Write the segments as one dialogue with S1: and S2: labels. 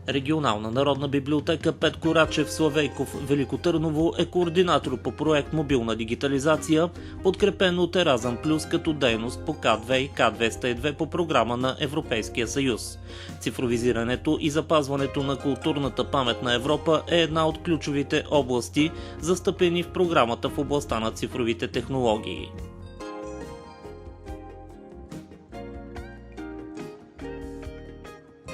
S1: Регионална народна библиотека Петко Рачев Славейков Велико Търново е координатор по проект Мобилна дигитализация, подкрепен от Еразъм Плюс като дейност по К2 и К202 по програма на Европейския съюз. Цифровизирането и запазването на културната памет на Европа е една от ключовите области, застъпени в програмата в областта на цифровите технологии.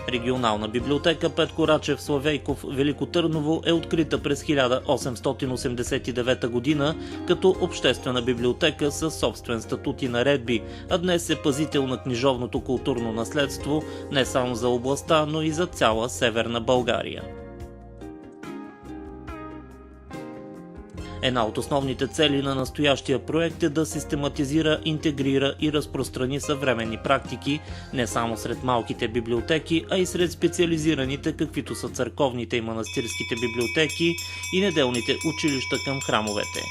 S1: Регионална библиотека Петко Рачев Славейков Велико Търново е открита през 1889 година като обществена библиотека със собствен статут и наредби, а днес е пазител на книжовното културно наследство не само за областта, но и за цяла Северна България. Една от основните цели на настоящия проект е да систематизира, интегрира и разпространи съвременни практики не само сред малките библиотеки, а и сред специализираните, каквито са църковните и манастирските библиотеки и неделните училища към храмовете.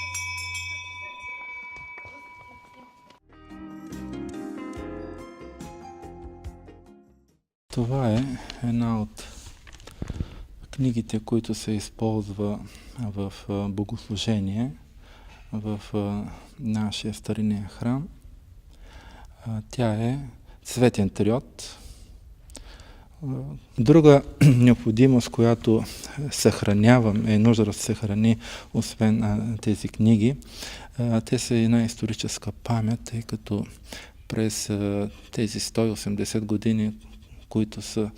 S2: Това е една от книгите, които се използва в богослужение в нашия старинен храм. Тя е цветен триод. Друга необходимост, която съхранявам, е нужда да се съхрани, освен тези книги. Те са една историческа памет, тъй като през тези 180 години, които са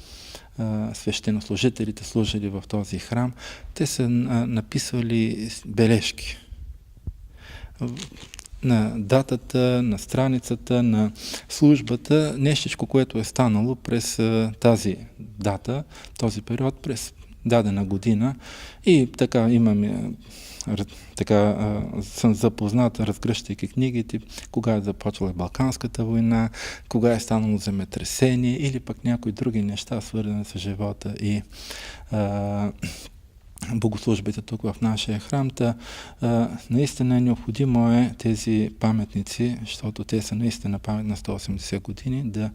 S2: свещенослужителите служили в този храм, те са написвали бележки на датата, на страницата, на службата, нещичко, което е станало през тази дата, този период, през дадена година. И така имаме, съм запознат, разгръщайки книгите, кога е започвала Балканската война, кога е станало земетресение или пък някои други неща, свързани с живота и богослужбите тук в нашия храм. Наистина необходимо е тези паметници, защото те са наистина памет на 180 години, да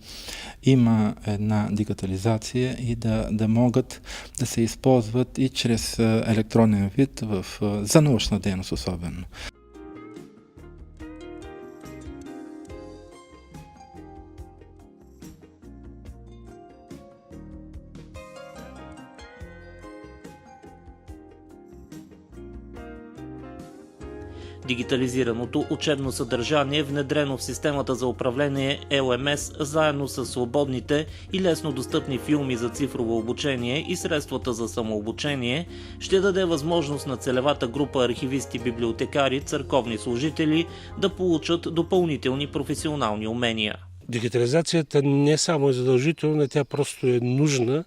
S2: има една дигитализация и да могат да се използват и чрез електронен вид за научна дейност особено.
S1: Дигитализираното учебно съдържание, внедрено в системата за управление LMS, заедно с свободните и лесно достъпни филми за цифрово обучение и средствата за самообучение, ще даде възможност на целевата група архивисти, библиотекари, църковни служители да получат допълнителни професионални умения.
S3: Дигитализацията не само е задължителна, тя просто е нужна.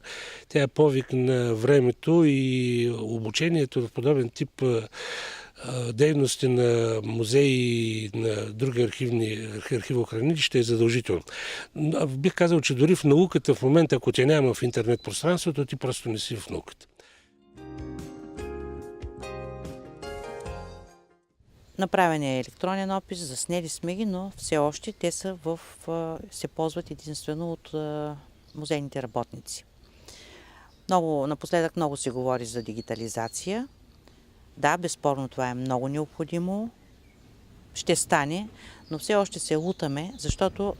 S3: Тя е повик на времето и обучението в подобен тип дейности на музеи и на други архивохранилища е задължително. Бих казал, че дори в науката в момента, ако те няма в интернет пространството, ти просто не си в науката.
S4: Направен е електронен опис, заснели сме ги, но все още те са се ползват единствено от музейните работници. Напоследък много се говори за дигитализация. Да, безспорно това е много необходимо, ще стане, но все още се лутаме, защото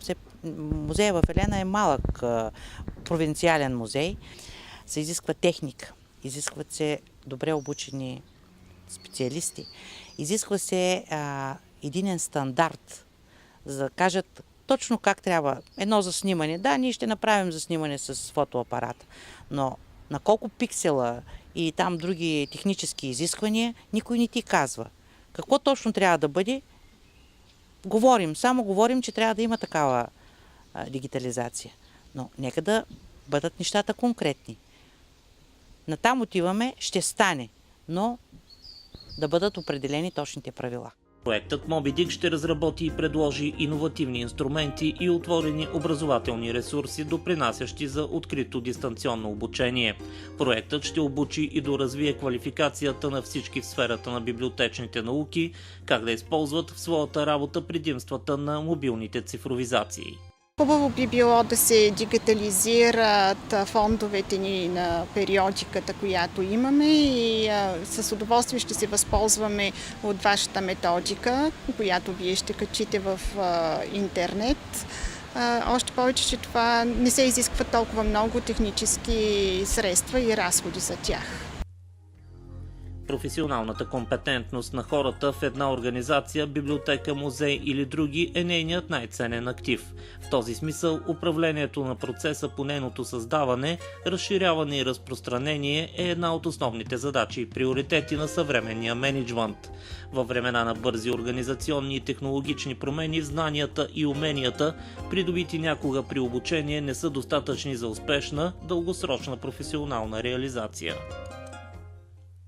S4: музея в Елена е малък провинциален музей. Се изисква техника, изискват се добре обучени специалисти, изисква се единен стандарт, за да кажат точно как трябва. Едно заснимане, да, ние ще направим заснимане с фотоапарат, но на колко пиксела и там други технически изисквания, никой не ти казва. Какво точно трябва да бъде? Само говорим, че трябва да има такава дигитализация. Но нека да бъдат нещата конкретни. Натам отиваме, ще стане, но да бъдат определени точните правила.
S1: Проектът Моби Дик ще разработи и предложи иновативни инструменти и отворени образователни ресурси, допринасящи за открито дистанционно обучение. Проектът ще обучи и доразвие квалификацията на всички в сферата на библиотечните науки, как да използват в своята работа предимствата на мобилните цифровизации.
S5: Хубаво би било да се дигитализират фондовете ни на периодиката, която имаме и с удоволствие ще се възползваме от вашата методика, която вие ще качите в интернет. Още повече, че това не се изисква толкова много технически средства и разходи за тях.
S1: Професионалната компетентност на хората в една организация, библиотека, музей или други е нейният най-ценен актив. В този смисъл управлението на процеса по нейното създаване, разширяване и разпространение е една от основните задачи и приоритети на съвременния мениджмънт. Във времена на бързи организационни и технологични промени, знанията и уменията, придобити някога при обучение, не са достатъчни за успешна, дългосрочна професионална реализация.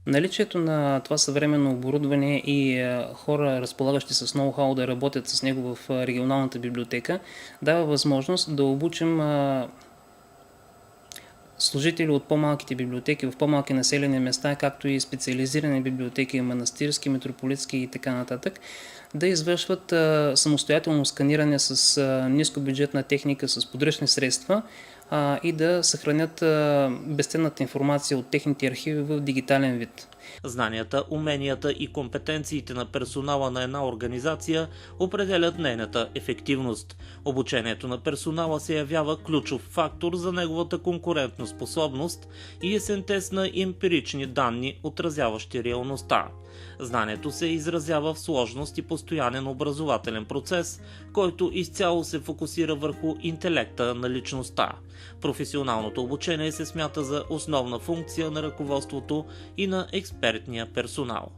S6: Наличието на това съвременно оборудване и хора, разполагащи с ноу-хау да работят с него в регионалната библиотека, дава възможност да обучим служители от по-малките библиотеки в по-малки населени места, както и специализирани библиотеки, манастирски, митрополитски и така нататък, да извършват самостоятелно сканиране с нискобюджетна техника, с подръчни средства и да съхранят безценната информация от техните архиви в дигитален вид.
S1: Знанията, уменията и компетенциите на персонала на една организация определят нейната ефективност. Обучението на персонала се явява ключов фактор за неговата конкурентоспособност и е синтез на емпирични данни, отразяващи реалността. Знанието се изразява в сложност и постоянен образователен процес, който изцяло се фокусира върху интелекта на личността. Професионалното обучение се смята за основна функция на ръководството и на експертния персонал.